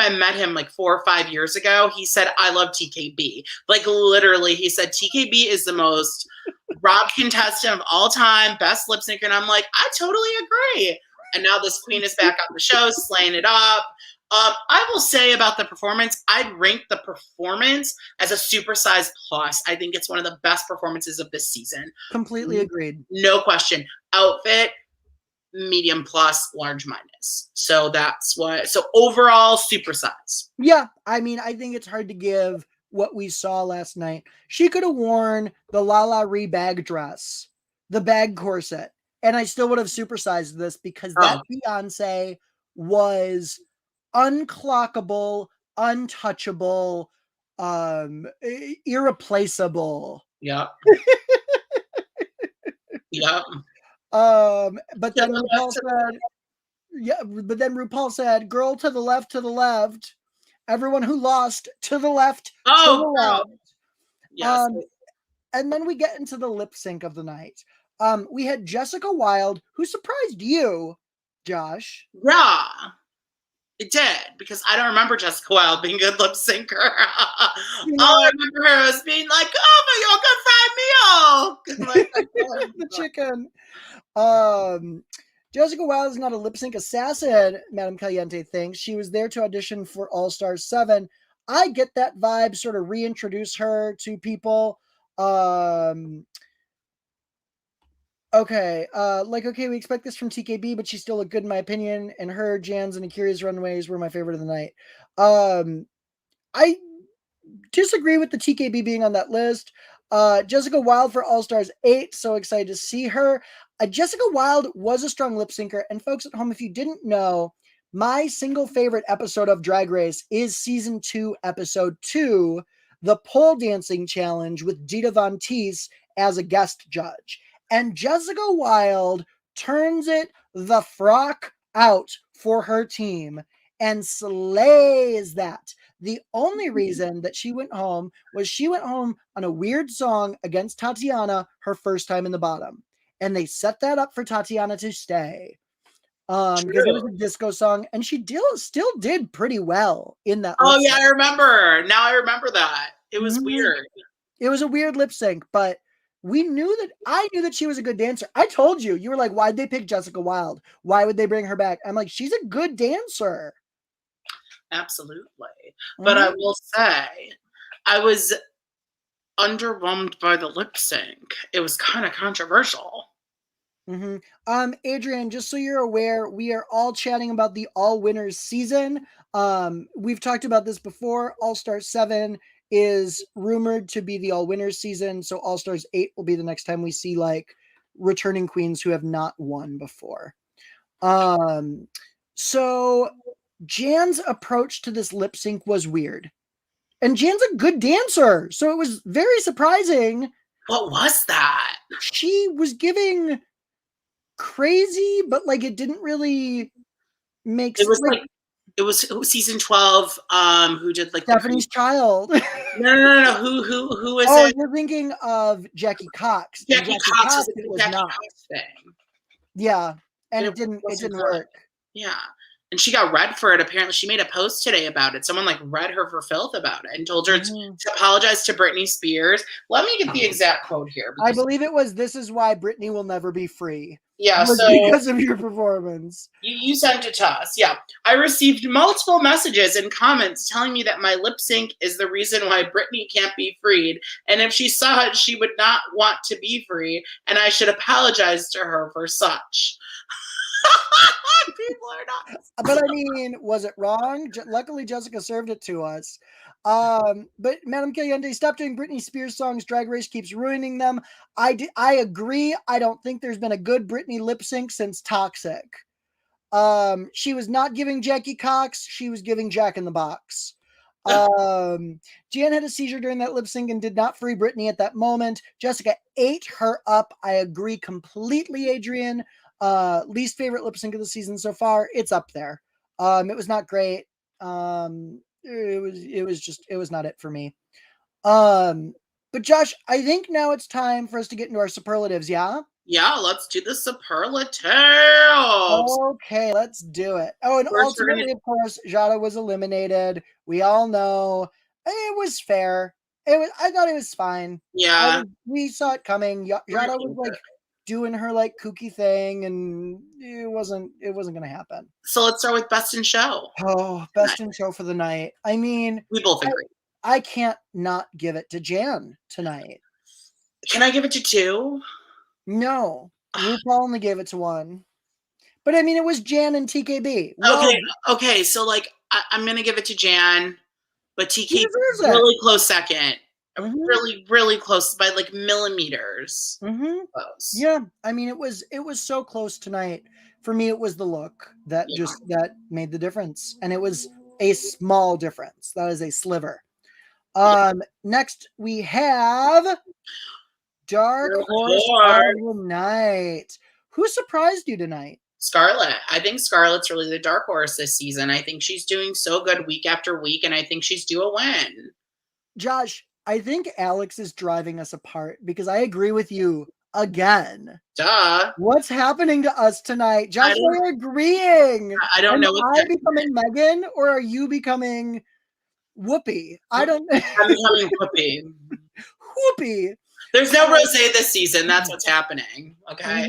I met him like 4 or 5 years ago, he said, I love TKB. Like literally, he said TKB is the most robbed contestant of all time, best lip syncer. And I'm like, I totally agree. And now this queen is back on the show, slaying it up. I will say about the performance, I'd rank the performance as a supersize plus. I think it's one of the best performances of this season. Completely agreed. No question. Outfit, medium plus, large minus. So so overall, supersize. Yeah. I mean, I think it's hard to give what we saw last night. She could have worn the La La Ree bag dress, the bag corset, and I still would have supersized this because that Beyonce was unclockable, untouchable, irreplaceable. Yeah. Yeah. But then RuPaul said, girl to the left, everyone who lost to the left, to the left. Yes. And then we get into the lip sync of the night. We had Jessica Wilde, who surprised you, Josh. Yeah. It did, because I don't remember Jessica Wilde being a good lip syncer. All I remember her was being like, oh, my God, fried meal. The chicken. Jessica Wilde is not a lip sync assassin, Madame Caliente thinks. She was there to audition for All Stars 7. I get that vibe, sort of reintroduce her to people. Okay, we expect this from TKB, but she still looked good in my opinion, and her, Jan's, and Akira's runways were my favorite of the night. I disagree with the TKB being on that list. Jessica Wilde for All Stars 8, so excited to see her. Jessica Wilde was a strong lip syncer, and folks at home, if you didn't know, my single favorite episode of Drag Race is season 2, episode 2, the pole dancing challenge with Dita Von Teese as a guest judge. And Jessica Wilde turns it the frock out for her team and slays that. The only reason that she went home was she went home on a weird song against Tatiana her first time in the bottom. And they set that up for Tatiana to stay. Because it was a disco song, and she still did pretty well in that. Oh, yeah, I remember. Now I remember that. It was weird. It was a weird lip sync, but I knew that she was a good dancer. I told you, you were like, why'd they pick Jessica Wilde? Why would they bring her back? I'm like, she's a good dancer. Absolutely. But I will say, I was underwhelmed by the lip sync. It was kind of controversial. Adrian, just so you're aware, we are all chatting about the All Winners season. We've talked about this before. All Stars 7 is rumored to be the All Winners season, so All Stars 8 will be the next time we see like returning queens who have not won before. So Jan's approach to this lip sync was weird. And Jan's a good dancer, so it was very surprising. What was that? She was giving crazy, but like it didn't really make sense. It was season 12. Who did like Stephanie's Child? No. Who is it? You're thinking of Jackie Cox. Jackie Cox was Jackie Cox thing. Yeah, and it didn't work. Yeah. And she got read for it. Apparently, she made a post today about it. Someone like read her for filth about it and told her to apologize to Britney Spears. Let me get the exact quote here. I believe it was, "This is why Britney will never be free." Yeah, so because of your performance. You sent it to us. Yeah. I received multiple messages and comments telling me that my lip sync is the reason why Britney can't be freed. And if she saw it, she would not want to be free. And I should apologize to her for such. People are not. But I mean, was it wrong? Luckily, Jessica served it to us. But Madame Caliente, stop doing Britney Spears songs. Drag Race keeps ruining them. I agree. I don't think there's been a good Britney lip sync since Toxic. She was not giving Jackie Cox. She was giving Jack in the Box. Jan had a seizure during that lip sync and did not free Britney at that moment. Jessica ate her up. I agree completely, Adrian. Least favorite lip sync of the season so far. It's up there. It was not great. It was not it for me. But Josh, I think now it's time for us to get into our superlatives. Yeah. Yeah, let's do the superlatives. Okay, let's do it. Oh, and first ultimately, of course, Jada was eliminated. We all know it was fair. I thought it was fine. Yeah, we saw it coming. Jada was like doing her like kooky thing, and it wasn't gonna happen. So let's start with best in show. Oh, best in show for the night. I mean, we both agree. I can't not give it to Jan tonight. Can I give it to 2? No, RuPaul only gave it to 1. But I mean, it was Jan and TKB. Okay. So like, I'm gonna give it to Jan, but TK really close second. Really, really close by like millimeters. Close. Yeah, I mean, it was so close tonight. For me, it was the look that that made the difference, and it was a small difference. That is a sliver. Next we have Dark Horse of the Night. Who surprised you tonight? Scarlett. I think Scarlett's really the dark horse this season. I think she's doing so good week after week, and I think she's due a win. Josh, I think Alex is driving us apart because I agree with you again. Duh. What's happening to us tonight? Josh, we're agreeing. I don't know. Am I becoming Megan or are you becoming Whoopi? I don't know. I'm becoming Whoopi. Whoopi. There's no rosé this season. That's what's happening. Okay.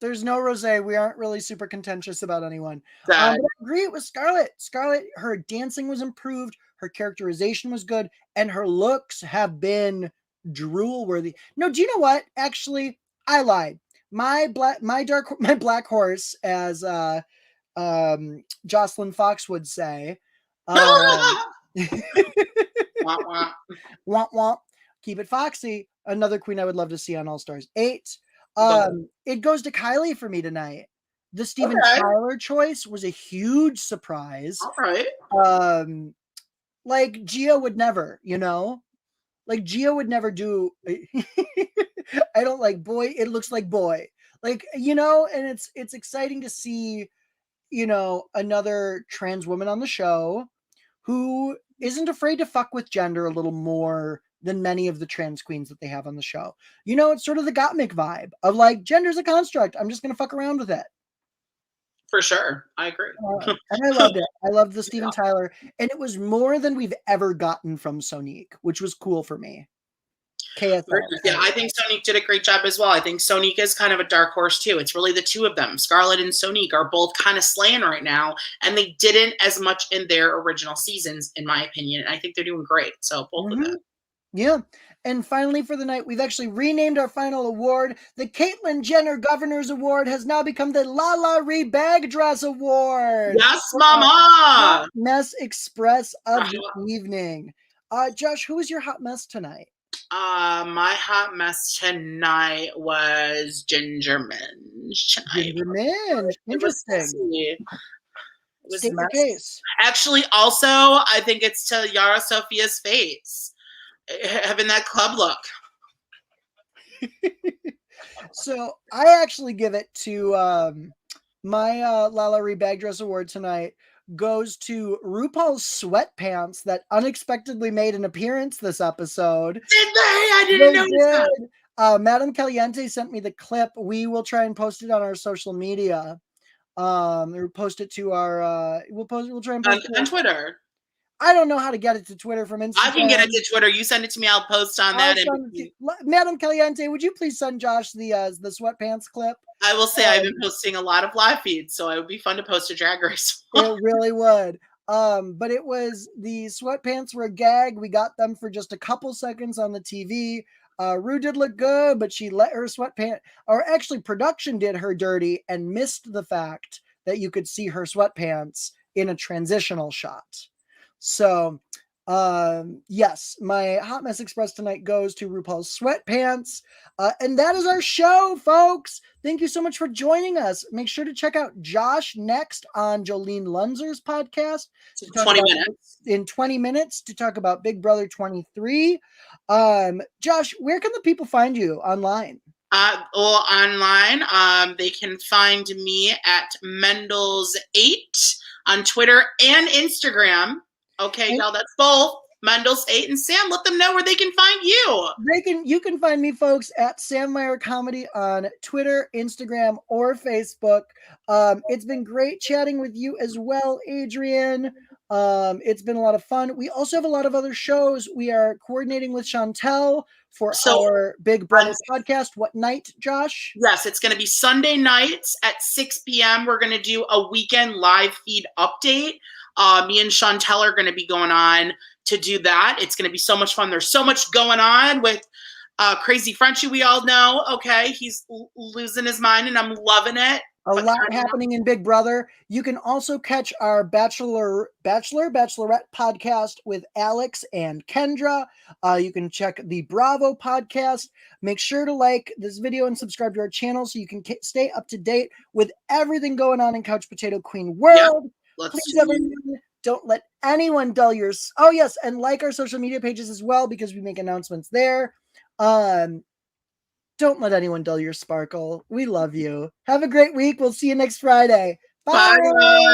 There's no rosé. We aren't really super contentious about anyone. But I agree, it was Scarlett. Scarlett, her dancing was improved. Her characterization was good. And her looks have been drool worthy. No, do you know what? Actually, I lied. My black horse, as Jocelyn Fox would say. Womp womp. Keep it foxy. Another queen I would love to see on All Stars 8. It goes to Kylie for me tonight. The Steven Tyler choice was a huge surprise. All right. Like Gia would never, like Gia would never do. I don't like boy. It looks like boy, like, and it's exciting to see, another trans woman on the show who isn't afraid to fuck with gender a little more than many of the trans queens that they have on the show. It's sort of the Gottmik vibe of like, gender's a construct. I'm just going to fuck around with it. For sure. I agree. And I loved it. I loved the Steven Tyler. And it was more than we've ever gotten from Sonique, which was cool for me. KSL. Yeah, I think Sonique did a great job as well. I think Sonique is kind of a dark horse too. It's really the two of them. Scarlett and Sonique are both kind of slaying right now, and they didn't as much in their original seasons, in my opinion. And I think they're doing great. So both of them. Yeah. And finally, for the night, we've actually renamed our final award. The Caitlyn Jenner Governor's Award has now become the Lala Ree Bag Dress Award. Yes, For our mama. Hot Mess Express of the evening. Josh, who was your hot mess tonight? My hot mess tonight was Ginger Minge. Ginger Minge. Interesting. It was State your messy. case. Actually, also, I think it's to Yara Sophia's face. Having that club look. So I actually give it to my Lala Ree Bag Dress Award tonight goes to RuPaul's sweatpants that unexpectedly made an appearance this episode. Did they? I didn't notice that. Madame Caliente sent me the clip. We will try and post it on our social media. Or post it to our we'll try and post on Twitter. I don't know how to get it to Twitter from Instagram. I can get it to Twitter. You send it to me. I'll post on that. Madame Caliente, would you please send Josh the sweatpants clip? I will say I've been posting a lot of live feeds, so it would be fun to post a Drag Race. It really would. But it was the sweatpants were a gag. We got them for just a couple seconds on the TV. Rue did look good, but she let her sweatpants, or actually production did her dirty and missed the fact that you could see her sweatpants in a transitional shot. So, yes, my Hot Mess Express tonight goes to RuPaul's sweatpants. And that is our show, folks. Thank you so much for joining us. Make sure to check out Josh next on Jolene Lunzer's podcast. 20 minutes. In 20 minutes to talk about Big Brother 23. Josh, where can the people find you online? Online, they can find me at Mendels8 on Twitter and Instagram. Okay, y'all, that's both Mendels8 and Sam. Let them know where they can find you. You can find me, folks, at Sam Meier Comedy on Twitter, Instagram, or Facebook. It's been great chatting with you as well, Adrian. It's been a lot of fun. We also have a lot of other shows. We are coordinating with Chantel for our Big Brother podcast. What night, Josh? Yes, it's going to be Sunday nights at 6 p.m. We're going to do a weekend live feed update. Me and Chantel are going to be going on to do that. It's going to be so much fun. There's so much going on with Crazy Frenchie, we all know. Okay, he's losing his mind, and I'm loving it. A lot happening in Big Brother. You can also catch our Bachelorette podcast with Alex and Kendra. You can check the Bravo podcast. Make sure to like this video and subscribe to our channel so you can stay up to date with everything going on in Couch Potato Queen world. Yep. Please, everyone, don't let anyone dull your... Oh, yes, and like our social media pages as well because we make announcements there. Don't let anyone dull your sparkle. We love you. Have a great week. We'll see you next Friday. Bye. Bye.